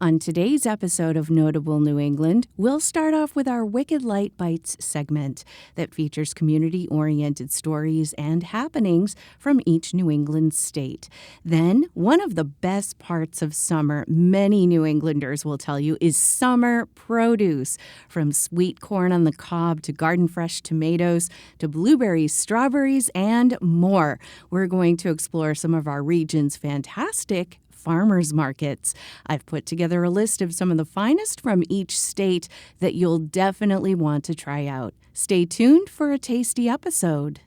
On today's episode of Notable New England, we'll start off with our Wicked Light Bites segment that features community-oriented stories and happenings from each New England state. Then, one of the best parts of summer, many New Englanders will tell you, is summer produce. From sweet corn on the cob to garden-fresh tomatoes to blueberries, strawberries, and more. We're going to explore some of our region's fantastic farmers markets. I've put together a list of some of the finest from each state that you'll definitely want to try out. Stay tuned for a tasty episode.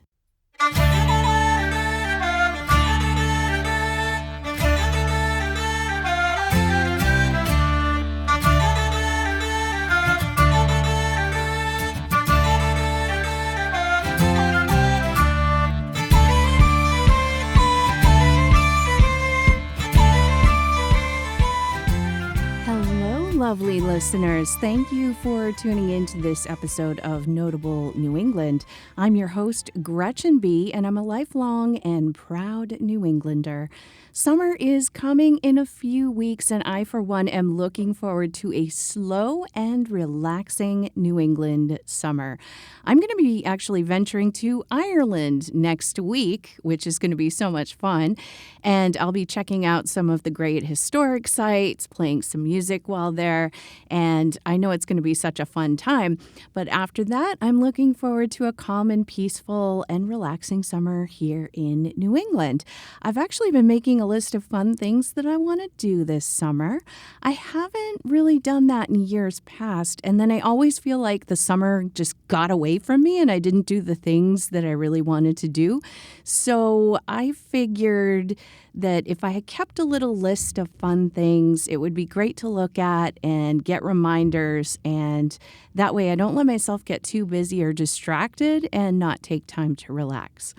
Lovely listeners, thank you for tuning in to this episode of Notable New England. I'm your host, Gretchen B., and I'm a lifelong and proud New Englander. Summer is coming in a few weeks, and I, for one, am looking forward to a slow and relaxing New England summer. I'm going to be actually venturing to Ireland next week, which is going to be so much fun, and I'll be checking out some of the great historic sites, playing some music while there, and I know it's going to be such a fun time. But after that, I'm looking forward to a calm and peaceful and relaxing summer here in New England. I've actually been making a list of fun things that I want to do this summer. I haven't really done that in years past, and then I always feel like the summer just got away from me and I didn't do the things that I really wanted to do. So I figured that if I had kept a little list of fun things, it would be great to look at and get reminders, and that way I don't let myself get too busy or distracted and not take time to relax.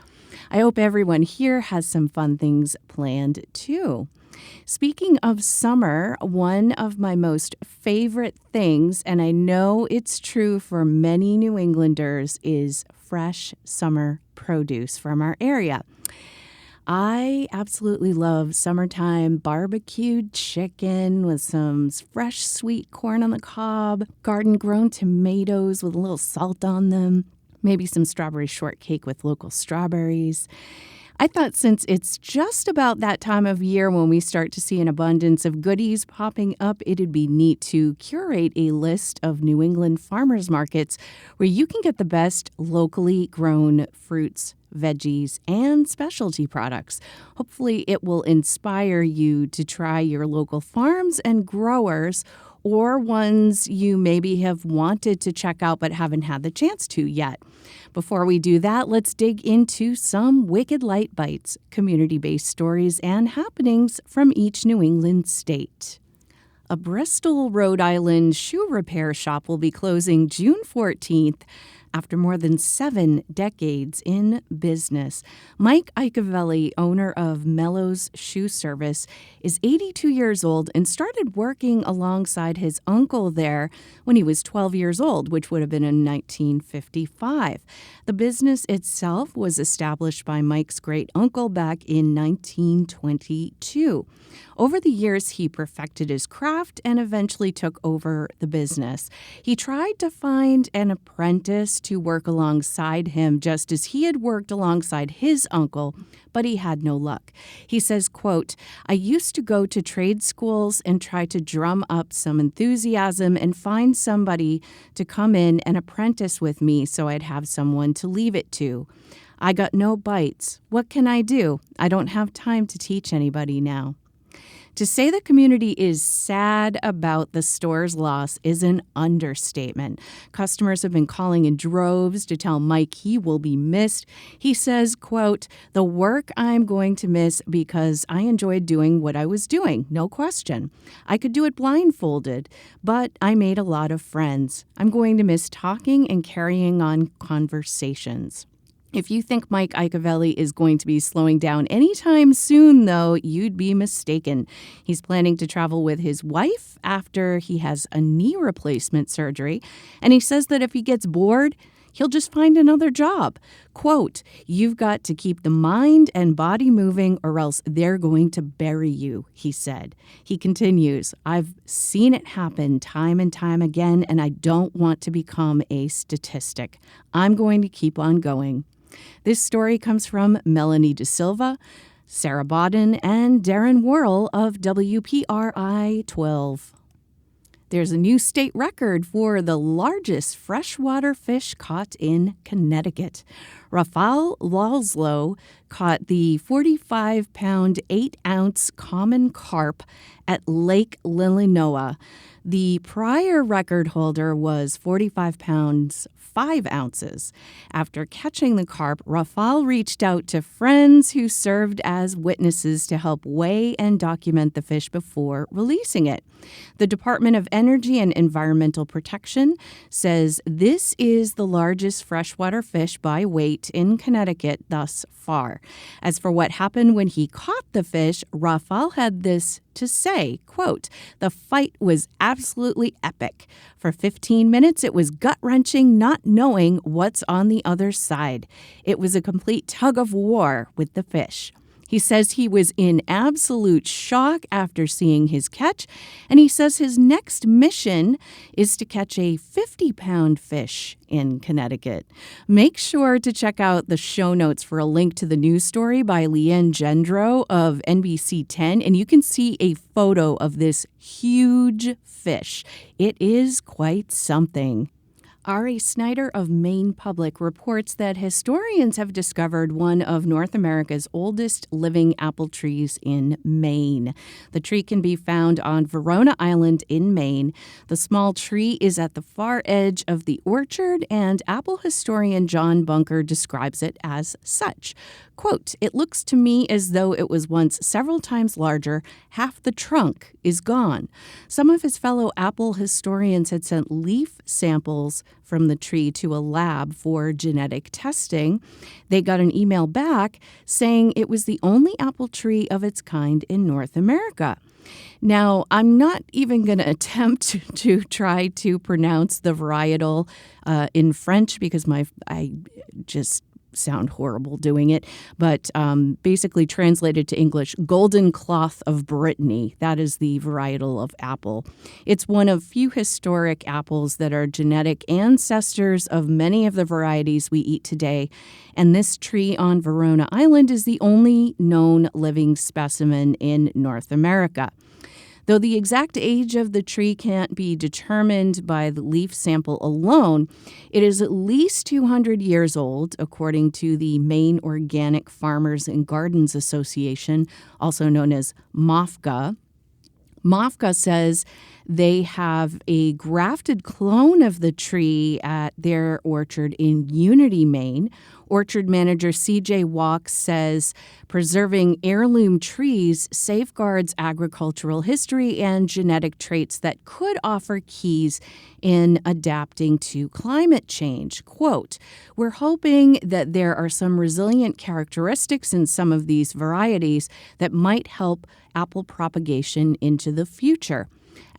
I hope everyone here has some fun things planned too. Speaking of summer, one of my most favorite things, and I know it's true for many New Englanders, is fresh summer produce from our area. I absolutely love summertime barbecued chicken with some fresh sweet corn on the cob, garden-grown tomatoes with a little salt on them, maybe some strawberry shortcake with local strawberries. I thought since it's just about that time of year when we start to see an abundance of goodies popping up, it'd be neat to curate a list of New England farmers markets where you can get the best locally grown fruits, veggies, and specialty products. Hopefully it will inspire you to try your local farms and growers, or ones you maybe have wanted to check out but haven't had the chance to yet. Before we do that, let's dig into some Wicked Light Bites, community-based stories and happenings from each New England state. A Bristol, Rhode Island shoe repair shop will be closing June 14th after more than 7 decades in business. Mike Iacobelli, owner of Mellows Shoe Service, is 82 years old and started working alongside his uncle there when he was 12 years old, which would have been in 1955. The business itself was established by Mike's great uncle back in 1922. Over the years, he perfected his craft and eventually took over the business. He tried to find an apprentice to work alongside him, just as he had worked alongside his uncle, but he had no luck. He says, quote, "I used to go to trade schools and try to drum up some enthusiasm and find somebody to come in and apprentice with me so I'd have someone to leave it to. I got no bites. What can I do? I don't have time to teach anybody now." To say the community is sad about the store's loss is an understatement. Customers have been calling in droves to tell Mike he will be missed. He says, quote, "The work I'm going to miss because I enjoyed doing what I was doing, no question. I could do it blindfolded, but I made a lot of friends. I'm going to miss talking and carrying on conversations." If you think Mike Iacobelli is going to be slowing down anytime soon, though, you'd be mistaken. He's planning to travel with his wife after he has a knee replacement surgery, and he says that if he gets bored, he'll just find another job. Quote, "You've got to keep the mind and body moving or else they're going to bury you," he said. He continues, "I've seen it happen time and time again, and I don't want to become a statistic. I'm going to keep on going." This story comes from Melanie De Silva, Sarah Bodden, and Darren Worrell of WPRI 12. There's a new state record for the largest freshwater fish caught in Connecticut. Rafael Lalslow caught the 45-pound, 8-ounce common carp at Lake Lillinois. The prior record holder was 45 pounds, 5 ounces. After catching the carp, Rafael reached out to friends who served as witnesses to help weigh and document the fish before releasing it. The Department of Energy and Environmental Protection says this is the largest freshwater fish by weight in Connecticut thus far. As for what happened when he caught the fish, Rafael had this to say, quote, "The fight was absolutely epic. For 15 minutes, it was gut-wrenching not knowing what's on the other side. It was a complete tug of war with the fish." He says he was in absolute shock after seeing his catch, and he says his next mission is to catch a 50-pound fish in Connecticut. Make sure to check out the show notes for a link to the news story by Leanne Gendro of NBC 10, and you can see a photo of this huge fish. It is quite something. Ari Snyder of Maine Public reports that historians have discovered one of North America's oldest living apple trees in Maine. The tree can be found on Verona Island in Maine. The small tree is at the far edge of the orchard, and apple historian John Bunker describes it as such. Quote, "It looks to me as though it was once several times larger. Half the trunk is gone." Some of his fellow apple historians had sent leaf samples from the tree to a lab for genetic testing. They got an email back saying it was the only apple tree of its kind in North America. Now, I'm not even going to attempt to try to pronounce the varietal in French because I just sound horrible doing it, but basically translated to English, golden cloth of Brittany. That is the varietal of apple. It's one of few historic apples that are genetic ancestors of many of the varieties we eat today, and this tree on Verona Island is the only known living specimen in North America. Though the exact age of the tree can't be determined by the leaf sample alone, it is at least 200 years old, according to the Maine Organic Farmers and Gardens Association, also known as MOFGA. MOFGA says they have a grafted clone of the tree at their orchard in Unity, Maine. Orchard manager C.J. Walk says preserving heirloom trees safeguards agricultural history and genetic traits that could offer keys in adapting to climate change. Quote, "We're hoping that there are some resilient characteristics in some of these varieties that might help apple propagation into the future."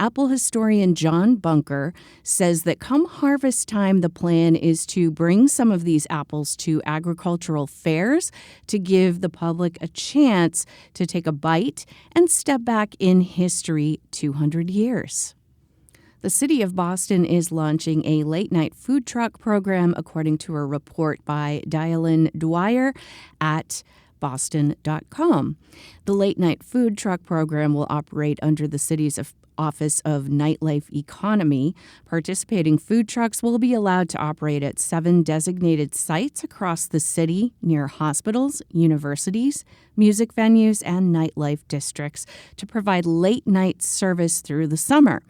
Apple historian John Bunker says that come harvest time, the plan is to bring some of these apples to agricultural fairs to give the public a chance to take a bite and step back in history 200 years. The city of Boston is launching a late-night food truck program, according to a report by Dialyn Dwyer at Boston.com. The late-night food truck program will operate under the city's Office of Nightlife Economy. Participating food trucks will be allowed to operate at 7 designated sites across the city near hospitals, universities, music venues, and nightlife districts to provide late-night service through the summer.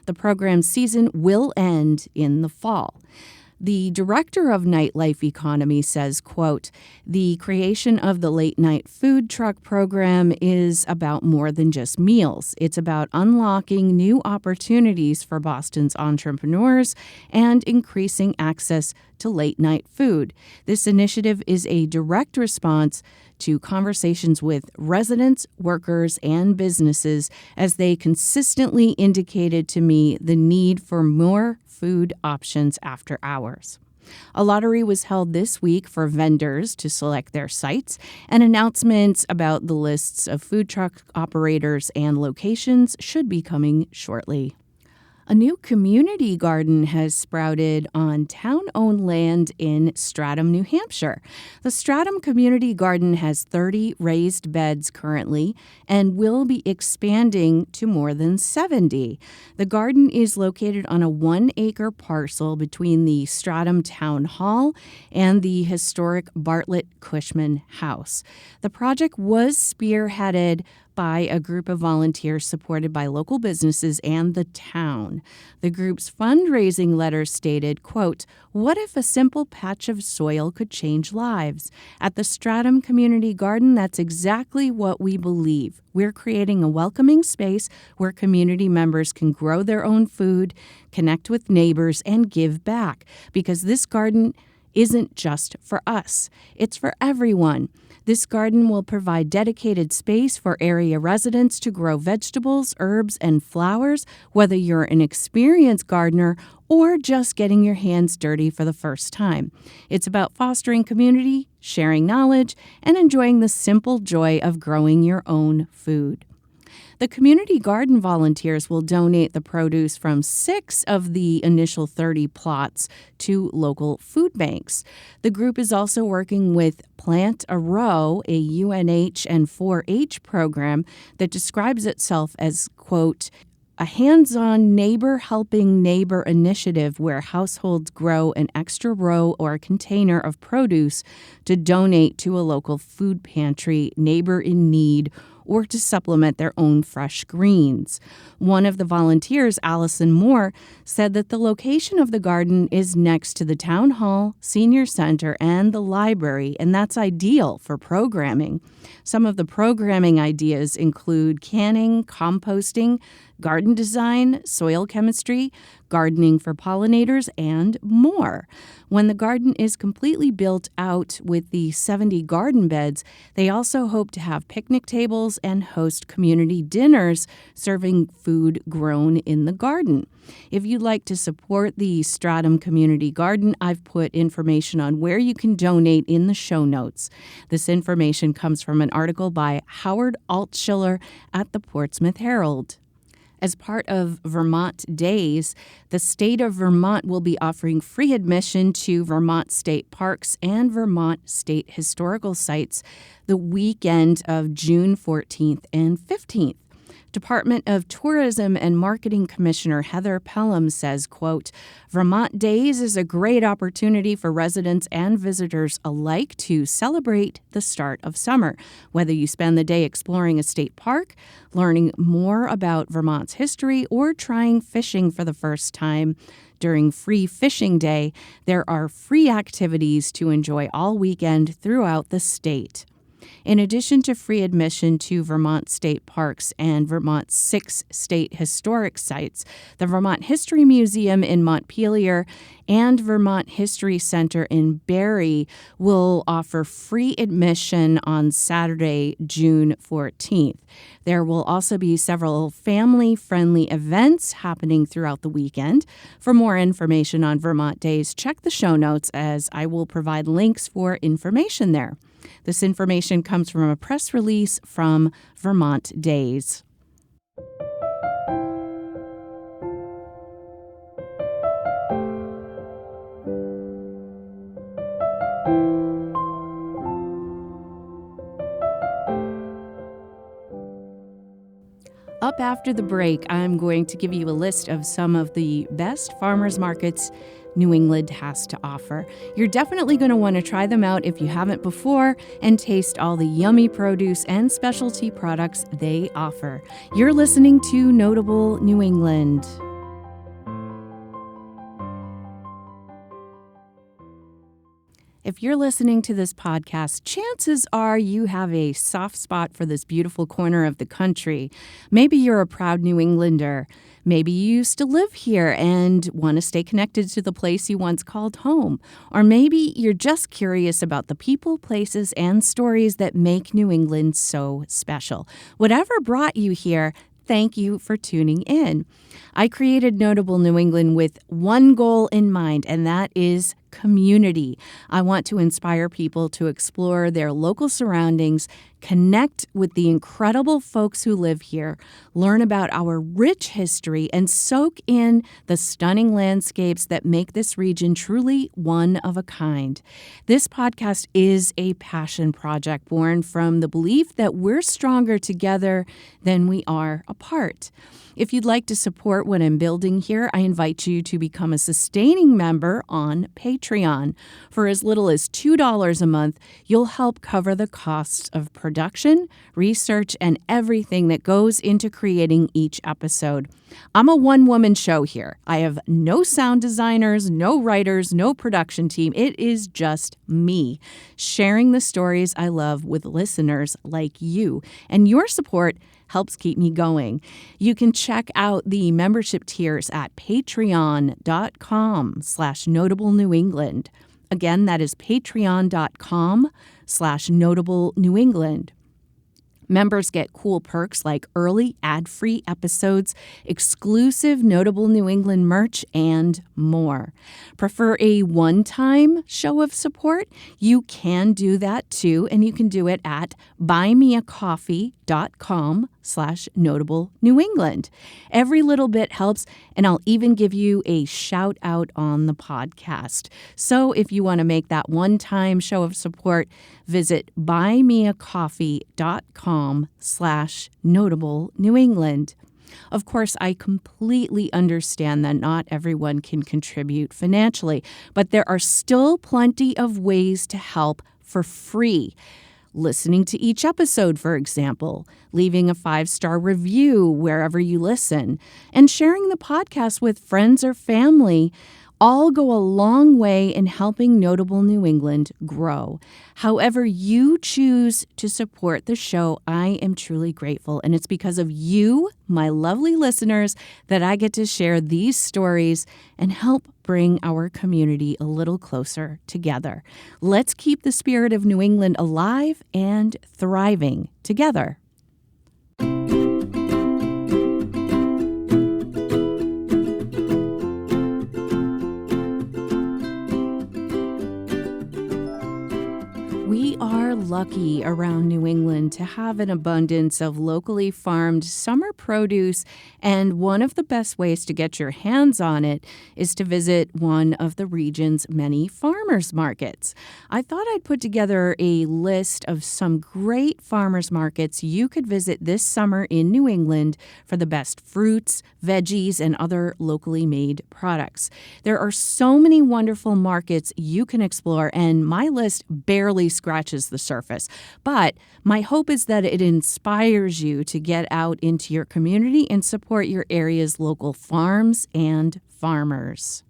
The program season will end in the fall. The director of Nightlife Economy says, quote, "The creation of the late-night food truck program is about more than just meals. It's about unlocking new opportunities for Boston's entrepreneurs and increasing access to late-night food. This initiative is a direct response to conversations with residents, workers, and businesses as they consistently indicated to me the need for more food options after hours." A lottery was held this week for vendors to select their sites, and announcements about the lists of food truck operators and locations should be coming shortly. A new community garden has sprouted on town-owned land in Stratham, New Hampshire. The Stratham Community Garden has 30 raised beds currently and will be expanding to more than 70. The garden is located on a 1-acre parcel between the Stratham Town Hall and the historic Bartlett Cushman House. The project was spearheaded by a group of volunteers supported by local businesses and the town. The group's fundraising letter stated, quote, "What if a simple patch of soil could change lives? At the Stratham Community Garden, that's exactly what we believe. We're creating a welcoming space where community members can grow their own food, connect with neighbors, and give back, because this garden isn't just for us. It's for everyone. This garden will provide dedicated space for area residents to grow vegetables, herbs, and flowers, whether you're an experienced gardener or just getting your hands dirty for the first time. It's about fostering community, sharing knowledge, and enjoying the simple joy of growing your own food." The community garden volunteers will donate the produce from 6 of the initial 30 plots to local food banks. The group is also working with Plant a Row, a UNH and 4-H program that describes itself as, quote, "a hands-on neighbor-helping neighbor initiative where households grow an extra row or container of produce to donate to a local food pantry, neighbor in need, or to supplement their own fresh greens." One of the volunteers, Allison Moore, said that the location of the garden is next to the town hall, senior center, and the library, and that's ideal for programming. Some of the programming ideas include canning, composting, garden design, soil chemistry, gardening for pollinators, and more. When the garden is completely built out with the 70 garden beds, they also hope to have picnic tables and host community dinners serving food grown in the garden. If you'd like to support the Stratham Community Garden, I've put information on where you can donate in the show notes. This information comes from an article by Howard Altschiller at the Portsmouth Herald. As part of Vermont Days, the state of Vermont will be offering free admission to Vermont state parks and Vermont state historical sites the weekend of June 14th and 15th. Department of Tourism and Marketing Commissioner Heather Pelham says, quote, "Vermont Days is a great opportunity for residents and visitors alike to celebrate the start of summer. Whether you spend the day exploring a state park, learning more about Vermont's history, or trying fishing for the first time during Free Fishing Day, there are free activities to enjoy all weekend throughout the state." In addition to free admission to Vermont state parks and Vermont's 6 state historic sites, the Vermont History Museum in Montpelier and Vermont History Center in Barre will offer free admission on Saturday, June 14th. There will also be several family-friendly events happening throughout the weekend. For more information on Vermont Days, check the show notes as I will provide links for information there. This information comes from a press release from Vermont Days. Up after the break, I'm going to give you a list of some of the best farmers markets New England has to offer. You're definitely going to want to try them out if you haven't before and taste all the yummy produce and specialty products they offer. You're listening to Notable New England. If you're listening to this podcast, chances are you have a soft spot for this beautiful corner of the country. Maybe you're a proud New Englander. Maybe you used to live here and want to stay connected to the place you once called home. Or maybe you're just curious about the people, places, and stories that make New England so special. Whatever brought you here, thank you for tuning in. I created Notable New England with one goal in mind, and that is community. I want to inspire people to explore their local surroundings, connect with the incredible folks who live here, learn about our rich history, and soak in the stunning landscapes that make this region truly one of a kind. This podcast is a passion project born from the belief that we're stronger together than we are apart. If you'd like to support what I'm building here, I invite you to become a sustaining member on Patreon. For as little as $2 a month, you'll help cover the costs of production, research, and everything that goes into creating each episode. I'm a one-woman show here. I have no sound designers, no writers, no production team. It is just me sharing the stories I love with listeners like you. And your support helps keep me going. You can check out the membership tiers at patreon.com/Notable New England. Again, that is patreon.com/Notable New England. Members get cool perks like early ad-free episodes, exclusive Notable New England merch, and more. Prefer a one-time show of support? You can do that too, and you can do it at buymeacoffee.com/Notable New England. Every little bit helps, and I'll even give you a shout out on the podcast. So if you want to make that one-time show of support, visit buymeacoffee.com/Notable New England. Of course, I completely understand that not everyone can contribute financially, but there are still plenty of ways to help for free. Listening to each episode, for example, leaving a 5-star review wherever you listen, and sharing the podcast with friends or family all go a long way in helping Notable New England grow. However you choose to support the show, I am truly grateful. And it's because of you, my lovely listeners, that I get to share these stories and help bring our community a little closer together. Let's keep the spirit of New England alive and thriving together. We are lucky around New England to have an abundance of locally farmed summer produce, and one of the best ways to get your hands on it is to visit one of the region's many farmers markets. I thought I'd put together a list of some great farmers markets you could visit this summer in New England for the best fruits, veggies, and other locally made products. There are so many wonderful markets you can explore, and my list barely scratches the surface. But my hope is that it inspires you to get out into your community and support your area's local farms and farmers.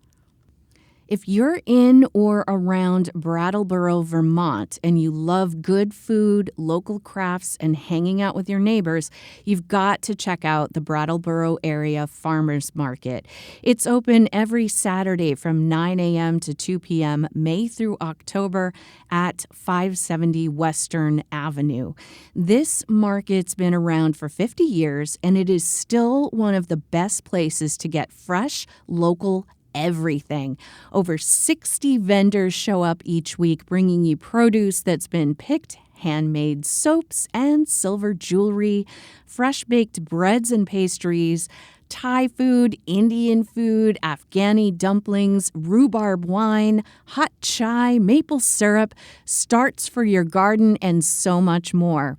If you're in or around Brattleboro, Vermont, and you love good food, local crafts, and hanging out with your neighbors, you've got to check out the Brattleboro Area Farmers Market. It's open every Saturday from 9 a.m. to 2 p.m., May through October, at 570 Western Avenue. This market's been around for 50 years, and it is still one of the best places to get fresh, local everything. Over 60 vendors show up each week, bringing you produce that's been picked, handmade soaps and silver jewelry, fresh-baked breads and pastries, Thai food, Indian food, Afghani dumplings, rhubarb wine, hot chai, maple syrup, starts for your garden, and so much more.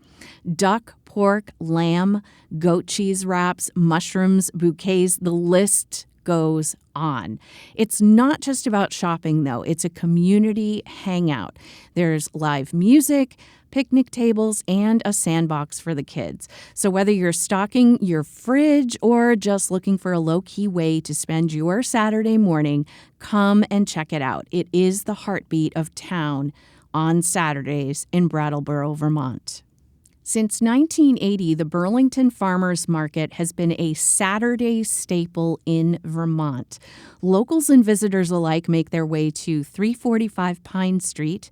Duck, pork, lamb, goat cheese wraps, mushrooms, bouquets, the list goes on. It's not just about shopping, though. It's a community hangout. There's live music, picnic tables, and a sandbox for the kids. So whether you're stocking your fridge or just looking for a low-key way to spend your Saturday morning, come and check it out. It is the heartbeat of town on Saturdays in Brattleboro, Vermont. Since 1980, the Burlington Farmers Market has been a Saturday staple in Vermont. Locals and visitors alike make their way to 345 Pine Street,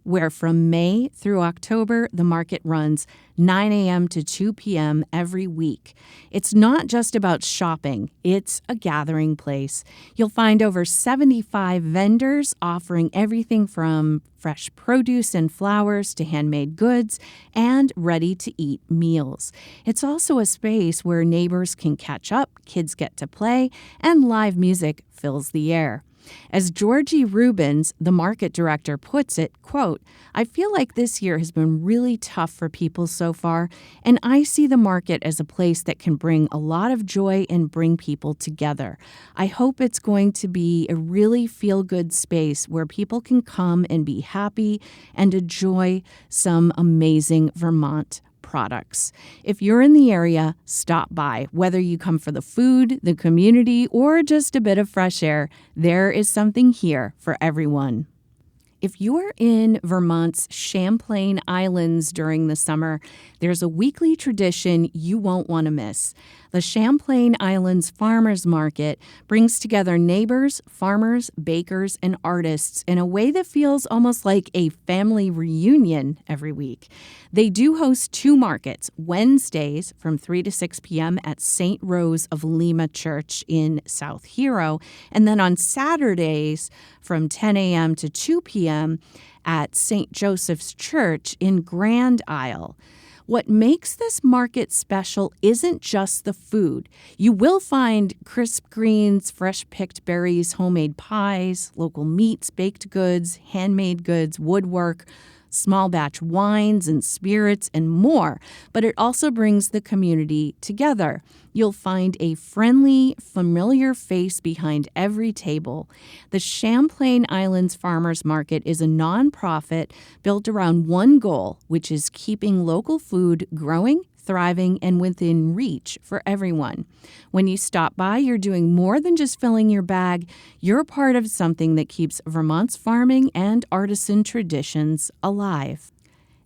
where from May through October, the market runs 9 a.m. to 2 p.m. every week. It's not just about shopping, it's a gathering place. You'll find over 75 vendors offering everything from fresh produce and flowers to handmade goods and ready-to-eat meals. It's also a space where neighbors can catch up, kids get to play, and live music fills the air. As Georgie Rubens, the market director, puts it, quote, "I feel like this year has been really tough for people so far, and I see the market as a place that can bring a lot of joy and bring people together. I hope it's going to be a really feel-good space where people can come and be happy and enjoy some amazing Vermont products. If you're in the area, stop by. Whether you come for the food, the community, or just a bit of fresh air, there is something here for everyone." If you're in Vermont's Champlain Islands during the summer, there's a weekly tradition you won't want to miss. The Champlain Islands Farmers Market brings together neighbors, farmers, bakers, and artists in a way that feels almost like a family reunion every week. They do host 2 markets, Wednesdays from 3 to 6 p.m. at St. Rose of Lima Church in South Hero, and then on Saturdays from 10 a.m. to 2 p.m. at St. Joseph's Church in Grand Isle. What makes this market special isn't just the food. You will find crisp greens, fresh-picked berries, homemade pies, local meats, baked goods, handmade goods, woodwork, small batch wines and spirits, and more. But it also brings the community together. You'll find a friendly, familiar face behind every table. The Champlain Islands Farmers Market is a nonprofit built around one goal, which is keeping local food growing, thriving, and within reach for everyone. When you stop by, you're doing more than just filling your bag. You're part of something that keeps Vermont's farming and artisan traditions alive.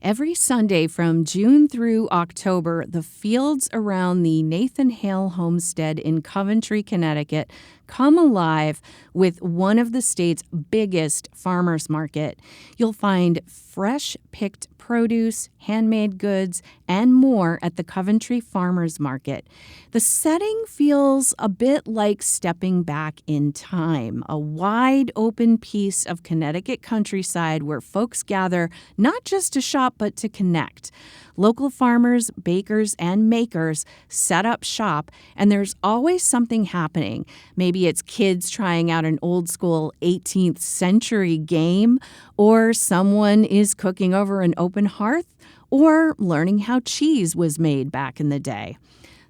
Every Sunday from June through October, the fields around the Nathan Hale homestead in Coventry, Connecticut, come alive with one of the state's biggest farmers market. You'll find fresh picked produce, handmade goods, and more at the Coventry Farmers Market. The setting feels a bit like stepping back in time, a wide open piece of Connecticut countryside where folks gather not just to shop but to connect. Local farmers, bakers, and makers set up shop, and there's always something happening. Maybe it's kids trying out an old school 18th century game, or someone is cooking over an open hearth, or learning how cheese was made back in the day.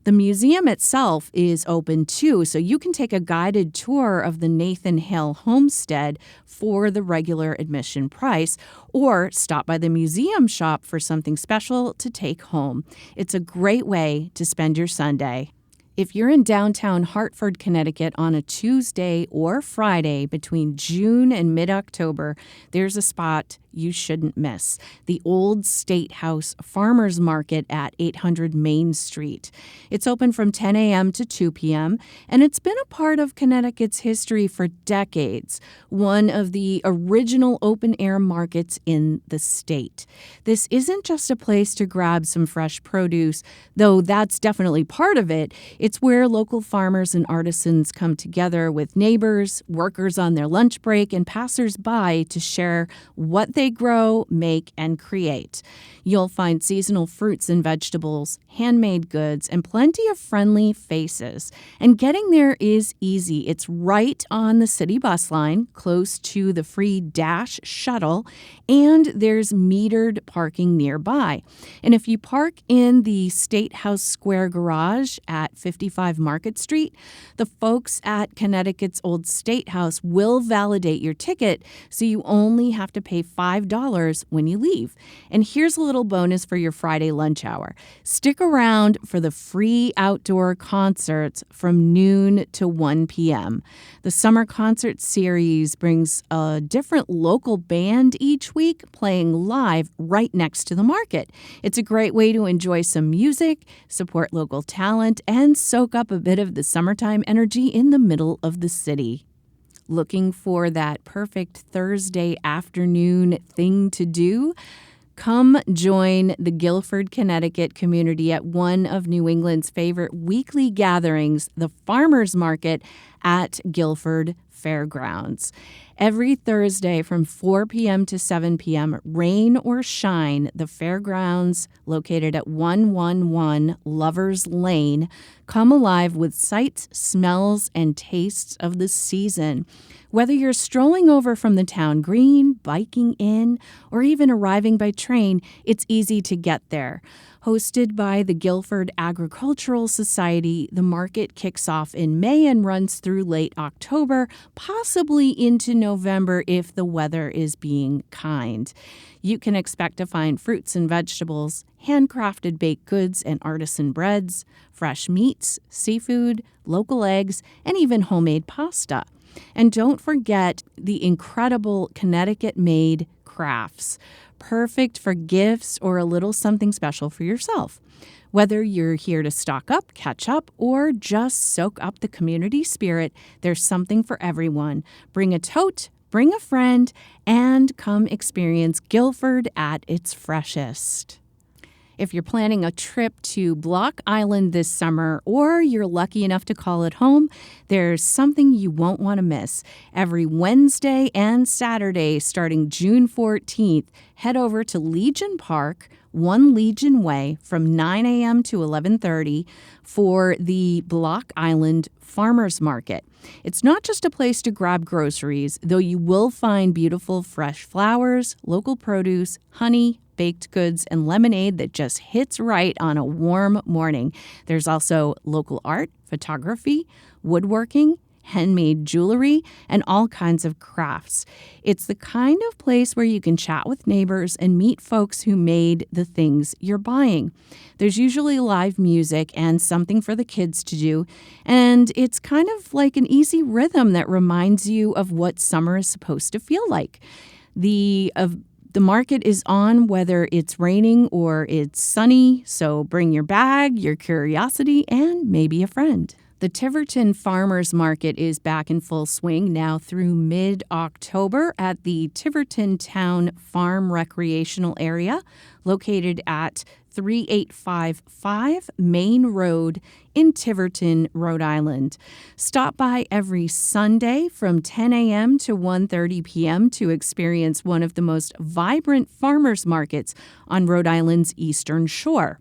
The museum itself is open too, so you can take a guided tour of the Nathan Hale homestead for the regular admission price, or stop by the museum shop for something special to take home. It's a great way to spend your Sunday. If you're in downtown Hartford, Connecticut on a Tuesday or Friday between June and mid-October, there's a spot you shouldn't miss. The Old State House Farmers Market at 800 Main Street. It's open from 10 a.m. to 2 p.m., and it's been a part of Connecticut's history for decades, one of the original open-air markets in the state. This isn't just a place to grab some fresh produce, though that's definitely part of it. It's where local farmers and artisans come together with neighbors, workers on their lunch break, and passers-by to share what they grow, make, and create. You'll find seasonal fruits and vegetables, handmade goods, and plenty of friendly faces. And getting there is easy. It's right on the city bus line, close to the free Dash shuttle, and there's metered parking nearby. And if you park in the State House Square garage at 55 Market Street, the folks at Connecticut's Old State House will validate your ticket, so you only have to pay $5 when you leave. And here's a little bonus for your Friday lunch hour. Stick around for the free outdoor concerts from noon to 1 p.m. The summer concert series brings a different local band each week playing live right next to the market. It's a great way to enjoy some music, support local talent, and soak up a bit of the summertime energy in the middle of the city. Looking for that perfect Thursday afternoon thing to do? Come join the Guilford, Connecticut community at one of New England's favorite weekly gatherings, the Farmers Market at Guilford Fairgrounds. Every Thursday from 4 p.m. to 7 p.m., rain or shine, the fairgrounds located at 111 Lovers Lane come alive with sights, smells, and tastes of the season. Whether you're strolling over from the town green, biking in, or even arriving by train, it's easy to get there. Hosted by the Guilford Agricultural Society, the market kicks off in May and runs through late October, possibly into November if the weather is being kind. You can expect to find fruits and vegetables, handcrafted baked goods and artisan breads, fresh meats, seafood, local eggs, and even homemade pasta. And don't forget the incredible Connecticut-made crafts, perfect for gifts or a little something special for yourself. Whether you're here to stock up, catch up, or just soak up the community spirit, there's something for everyone. Bring a tote, bring a friend, and come experience Guilford at its freshest. If you're planning a trip to Block Island this summer, or you're lucky enough to call it home, there's something you won't want to miss. Every Wednesday and Saturday, starting June 14th, head over to Legion Park, 1 Legion Way, from 9 a.m. to 11:30 for the Block Island Farmers Market. It's not just a place to grab groceries, though you will find beautiful fresh flowers, local produce, honey, baked goods, and lemonade that just hits right on a warm morning. There's also local art, photography, woodworking, handmade jewelry, and all kinds of crafts. It's the kind of place where you can chat with neighbors and meet folks who made the things you're buying. There's usually live music and something for the kids to do, and it's kind of like an easy rhythm that reminds you of what summer is supposed to feel like. The market is on whether it's raining or it's sunny, so bring your bag, your curiosity, and maybe a friend. The Tiverton Farmers Market is back in full swing now through mid-October at the Tiverton Town Farm Recreational Area, located at 3855 Maine Road in Tiverton, Rhode Island. Stop by every Sunday from 10 a.m. to 1:30 p.m. to experience one of the most vibrant farmers markets on Rhode Island's eastern shore.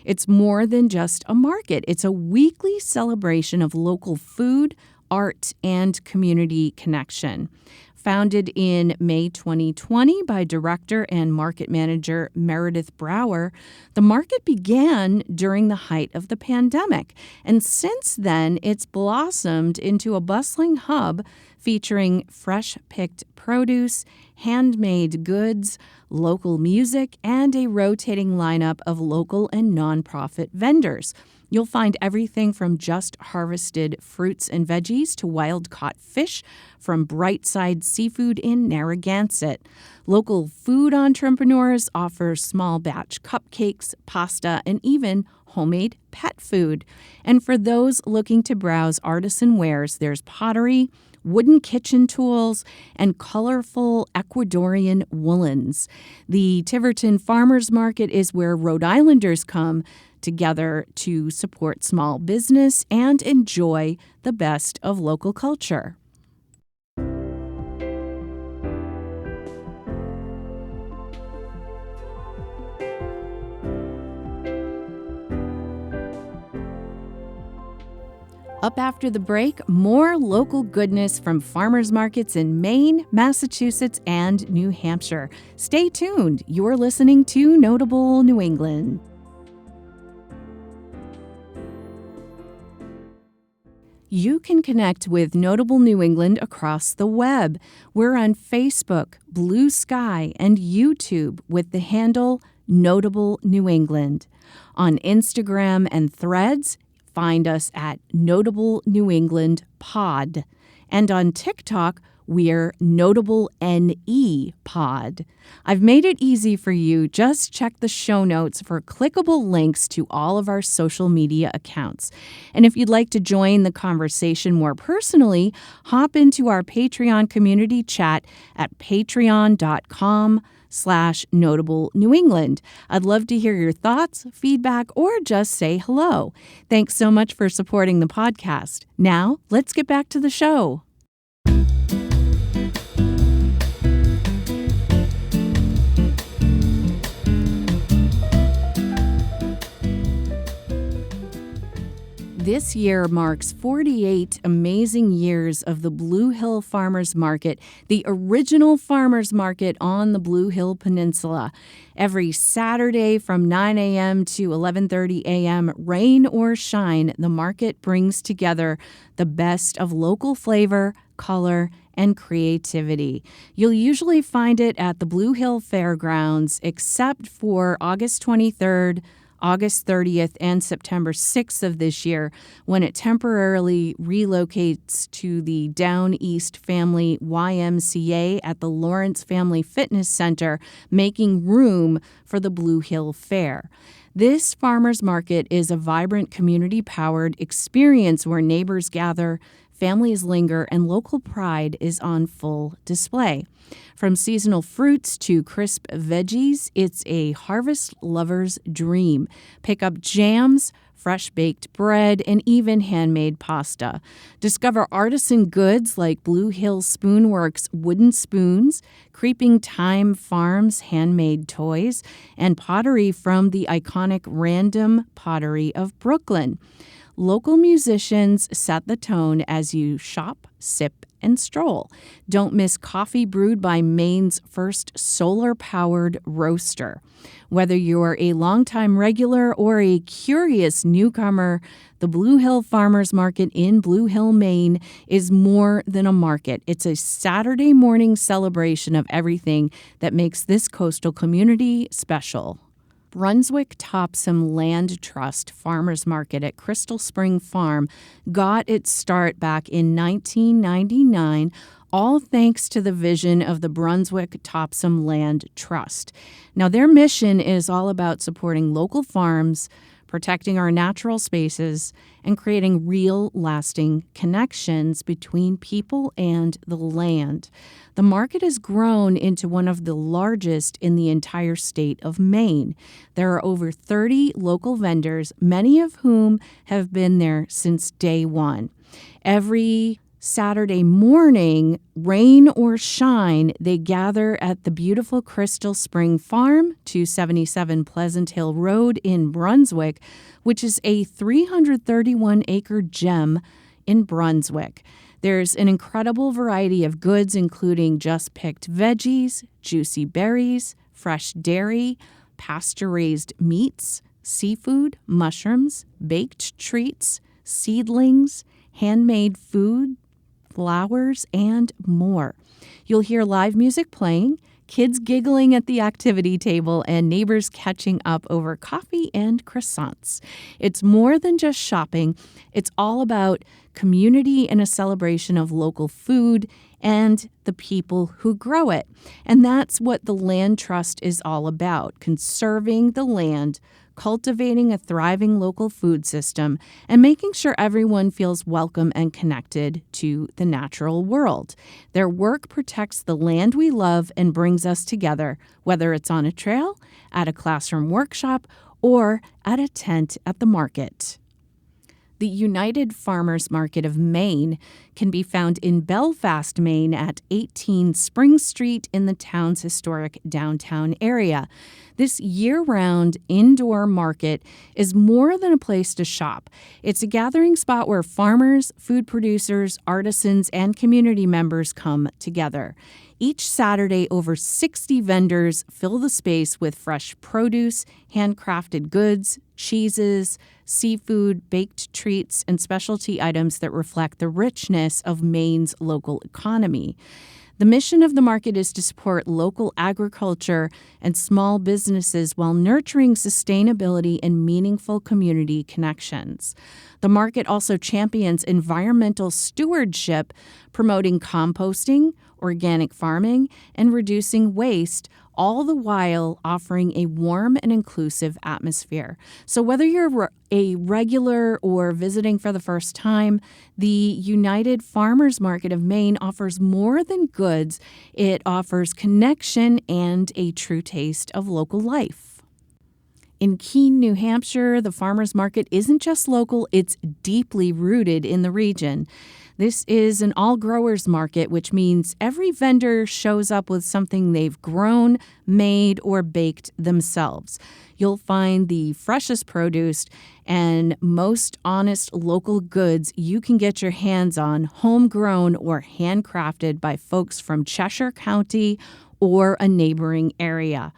It's more than just a market. It's a weekly celebration of local food, art, and community connection. Founded in May 2020 by director and market manager Meredith Brower, the market began during the height of the pandemic, and since then it's blossomed into a bustling hub featuring fresh-picked produce, handmade goods, local music, and a rotating lineup of local and nonprofit vendors. You'll find everything from just harvested fruits and veggies to wild-caught fish from Brightside Seafood in Narragansett. Local food entrepreneurs offer small batch cupcakes, pasta, and even homemade pet food. And for those looking to browse artisan wares, there's pottery, wooden kitchen tools, and colorful Ecuadorian woolens. The Tiverton Farmers Market is where Rhode Islanders come together to support small business and enjoy the best of local culture. Up after the break, more local goodness from farmers markets in Maine, Massachusetts, and New Hampshire. Stay tuned. You're listening to Notable New England. You can connect with Notable New England across the web. We're on Facebook, Blue Sky, and YouTube with the handle Notable New England. On Instagram and Threads, find us at Notable New England Pod. And on TikTok, We're Notable NE Pod. I've made it easy for you. Just check the show notes for clickable links to all of our social media accounts. And if you'd like to join the conversation more personally, hop into our Patreon community chat at patreon.com/Notable New England. I'd love to hear your thoughts, feedback, or just say hello. Thanks so much for supporting the podcast. Now, let's get back to the show. This year marks 48 amazing years of the Blue Hill Farmers Market, the original farmers market on the Blue Hill Peninsula. Every Saturday from 9 a.m. to 11:30 a.m., rain or shine, the market brings together the best of local flavor, color, and creativity. You'll usually find it at the Blue Hill Fairgrounds, except for August 23rd, August 30th, and September 6th of this year, when it temporarily relocates to the Down East Family YMCA at the Lawrence Family Fitness Center, making room for the Blue Hill Fair. This farmers market is a vibrant, community-powered experience where neighbors gather, families linger, and local pride is on full display. From seasonal fruits to crisp veggies, it's a harvest lover's dream. Pick up jams, fresh baked bread, and even handmade pasta. Discover artisan goods like Blue Hill Spoonworks wooden spoons, Creeping Time Farms handmade toys, and pottery from the iconic Random Pottery of Brooklyn. Local musicians set the tone as you shop, sip, and stroll. Don't miss coffee brewed by Maine's first solar-powered roaster. Whether you're a longtime regular or a curious newcomer, the Blue Hill Farmers Market in Blue Hill, Maine is more than a market. It's a Saturday morning celebration of everything that makes this coastal community special. Brunswick Topsom Land Trust Farmers Market at Crystal Spring Farm got its start back in 1999, all thanks to the vision of the Brunswick Topsom Land Trust. Now, their mission is all about supporting local farms, protecting our natural spaces, and creating real, lasting connections between people and the land. The market has grown into one of the largest in the entire state of Maine. There are over 30 local vendors, many of whom have been there since day one. Every Saturday morning, rain or shine, they gather at the beautiful Crystal Spring Farm, 277 Pleasant Hill Road in Brunswick, which is a 331-acre gem in Brunswick. There's an incredible variety of goods, including just-picked veggies, juicy berries, fresh dairy, pasture-raised meats, seafood, mushrooms, baked treats, seedlings, handmade food, flowers, and more. You'll hear live music playing, kids giggling at the activity table, and neighbors catching up over coffee and croissants. It's more than just shopping. It's all about community and a celebration of local food and the people who grow it. And that's what the Land Trust is all about, conserving the land, cultivating a thriving local food system, and making sure everyone feels welcome and connected to the natural world. Their work protects the land we love and brings us together, whether it's on a trail, at a classroom workshop, or at a tent at the market. The United Farmers Market of Maine can be found in Belfast, Maine at 18 Spring Street in the town's historic downtown area. This year-round indoor market is more than a place to shop. It's a gathering spot where farmers, food producers, artisans, and community members come together. Each Saturday, over 60 vendors fill the space with fresh produce, handcrafted goods, cheeses, seafood, baked treats, and specialty items that reflect the richness of Maine's local economy. The mission of the market is to support local agriculture and small businesses while nurturing sustainability and meaningful community connections. The market also champions environmental stewardship, promoting composting, organic farming, and reducing waste, all the while offering a warm and inclusive atmosphere. So whether you're a regular or visiting for the first time, the United Farmers Market of Maine offers more than goods. It offers connection and a true taste of local life. In Keene, New Hampshire, the farmers market isn't just local, it's deeply rooted in the region. This is an all-growers market, which means every vendor shows up with something they've grown, made, or baked themselves. You'll find the freshest produce and most honest local goods you can get your hands on, homegrown or handcrafted by folks from Cheshire County or a neighboring area.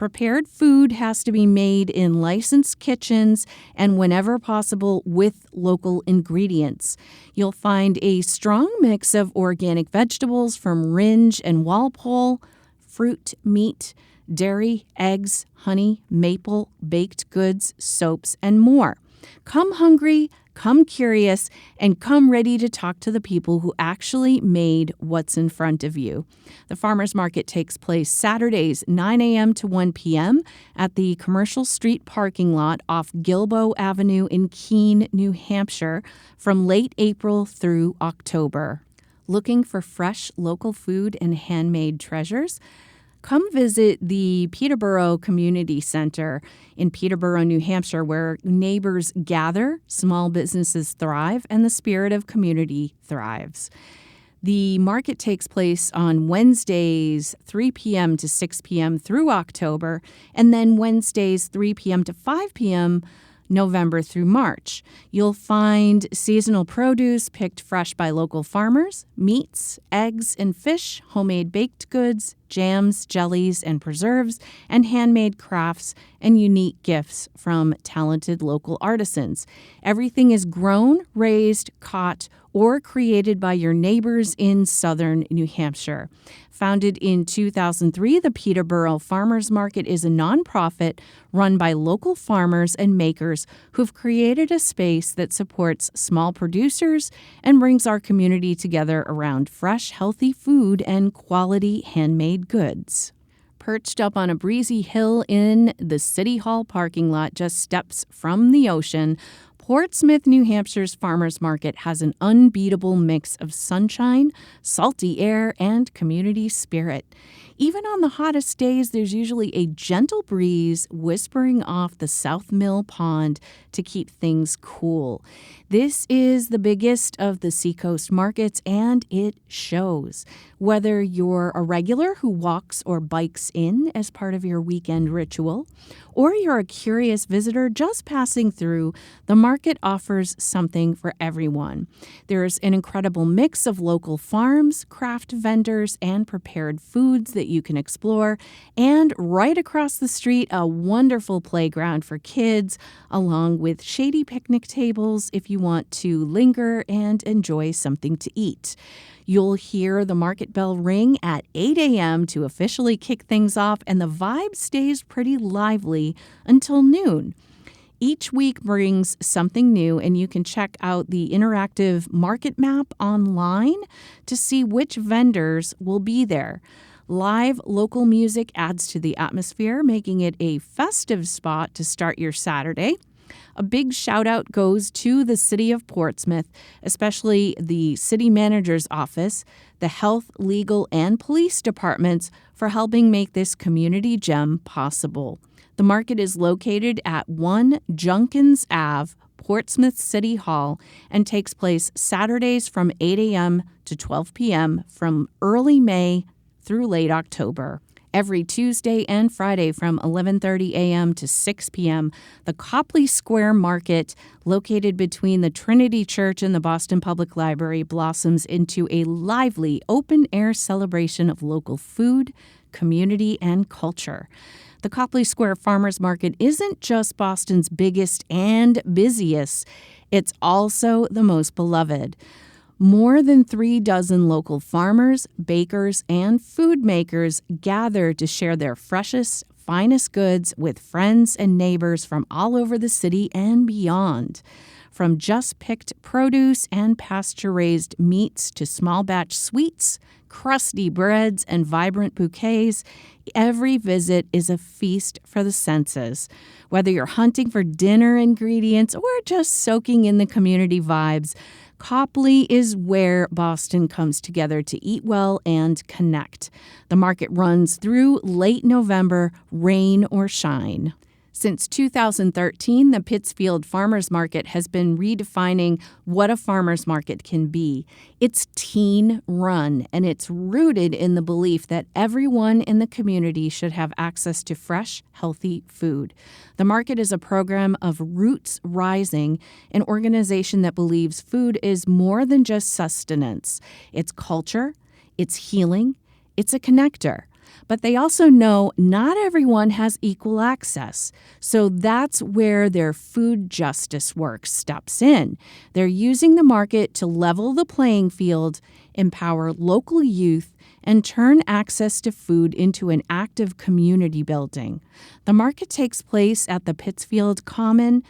Prepared food has to be made in licensed kitchens and whenever possible with local ingredients. You'll find a strong mix of organic vegetables from Rindge and Walpole, fruit, meat, dairy, eggs, honey, maple, baked goods, soaps, and more. Come hungry, come curious, and come ready to talk to the people who actually made what's in front of you. The farmers market takes place Saturdays, 9 a.m. to 1 p.m. at the Commercial Street parking lot off Gilboa Avenue in Keene, New Hampshire, from late April through October. Looking for fresh local food and handmade treasures? Come visit the Peterborough Community Center in Peterborough, New Hampshire, where neighbors gather, small businesses thrive, and the spirit of community thrives. The market takes place on Wednesdays, 3 p.m. to 6 p.m. through October, and then Wednesdays, 3 p.m. to 5 p.m. November through March. You'll find seasonal produce picked fresh by local farmers, meats, eggs and fish, homemade baked goods, jams, jellies, and preserves, and handmade crafts and unique gifts from talented local artisans. Everything is grown, raised, caught, or created by your neighbors in southern New Hampshire. Founded in 2003, the Peterborough Farmers Market is a nonprofit run by local farmers and makers who've created a space that supports small producers and brings our community together around fresh, healthy food and quality handmade goods. Perched up on a breezy hill in the City Hall parking lot just steps from the ocean, Portsmouth, New Hampshire's farmers market has an unbeatable mix of sunshine, salty air, and community spirit. Even on the hottest days, there's usually a gentle breeze whispering off the South Mill Pond to keep things cool. This is the biggest of the Seacoast markets, and it shows. Whether you're a regular who walks or bikes in as part of your weekend ritual, or you're a curious visitor just passing through, the market offers something for everyone. There's an incredible mix of local farms, craft vendors, and prepared foods that you can explore, and right across the street, a wonderful playground for kids, along with shady picnic tables if you want to linger and enjoy something to eat. You'll hear the market bell ring at 8 a.m. to officially kick things off, and the vibe stays pretty lively until noon. Each week brings something new, and you can check out the interactive market map online to see which vendors will be there. Live local music adds to the atmosphere, making it a festive spot to start your Saturday. A big shout out goes to the city of Portsmouth, especially the city manager's office, the health, legal, and police departments for helping make this community gem possible. The market is located at 1 Junkins Ave, Portsmouth City Hall, and takes place Saturdays from 8 a.m. to 12 p.m. from early May through late October. Every Tuesday and Friday from 11:30 a.m. to 6 p.m., the Copley Square Market, located between the Trinity Church and the Boston Public Library, blossoms into a lively open-air celebration of local food, community, and culture. The Copley Square Farmers Market isn't just Boston's biggest and busiest, it's also the most beloved. More than 36 local farmers, bakers, and food makers gather to share their freshest, finest goods with friends and neighbors from all over the city and beyond. From just-picked produce and pasture-raised meats to small-batch sweets, crusty breads, and vibrant bouquets, every visit is a feast for the senses. Whether you're hunting for dinner ingredients or just soaking in the community vibes, Copley is where Boston comes together to eat well and connect. The market runs through late November, rain or shine. Since 2013, the Pittsfield Farmers Market has been redefining what a farmers market can be. It's teen-run, and it's rooted in the belief that everyone in the community should have access to fresh, healthy food. The market is a program of Roots Rising, an organization that believes food is more than just sustenance. It's culture, it's healing, it's a connector. But they also know not everyone has equal access. So that's where their food justice work steps in. They're using the market to level the playing field, empower local youth, and turn access to food into an act of community building. The market takes place at the Pittsfield Common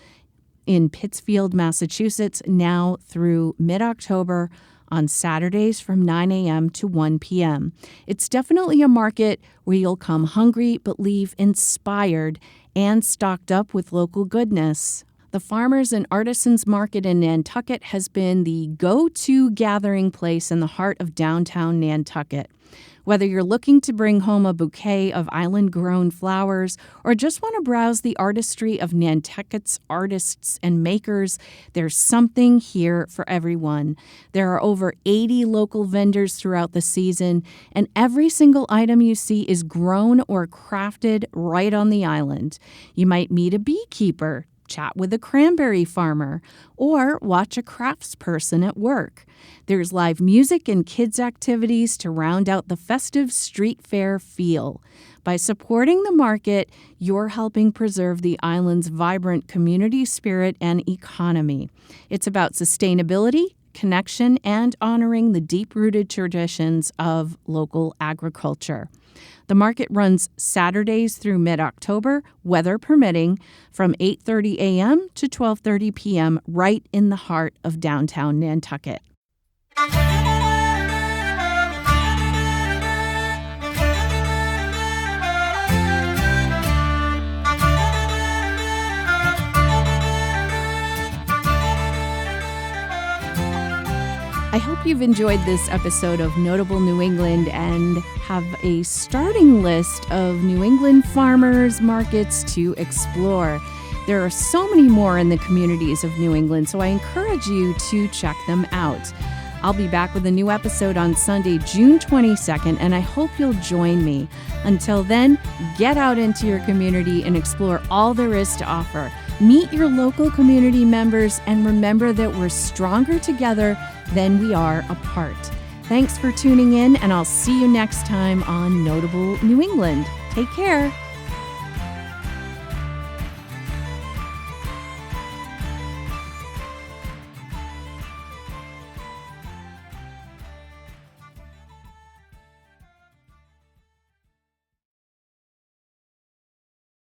in Pittsfield, Massachusetts, now through mid-October, on Saturdays from 9 a.m. to 1 p.m. It's definitely a market where you'll come hungry but leave inspired and stocked up with local goodness. The Farmers and Artisans Market in Nantucket has been the go-to gathering place in the heart of downtown Nantucket. Whether you're looking to bring home a bouquet of island-grown flowers or just want to browse the artistry of Nantucket's artists and makers, there's something here for everyone. There are over 80 local vendors throughout the season, and every single item you see is grown or crafted right on the island. You might meet a beekeeper, chat with a cranberry farmer, or watch a craftsperson at work. There's live music and kids' activities to round out the festive street fair feel. By supporting the market, you're helping preserve the island's vibrant community spirit and economy. It's about sustainability, connection, and honoring the deep-rooted traditions of local agriculture. The market runs Saturdays through mid-October, weather permitting, from 8:30 a.m. to 12:30 p.m. right in the heart of downtown Nantucket. I hope you've enjoyed this episode of Notable New England and have a starting list of New England farmers markets to explore. There are so many more in the communities of New England, so I encourage you to check them out. I'll be back with a new episode on Sunday, June 22nd, and I hope you'll join me. Until then, get out into your community and explore all there is to offer. Meet your local community members and remember that we're stronger together than we are apart. Thanks for tuning in, and I'll see you next time on Notable New England. Take care.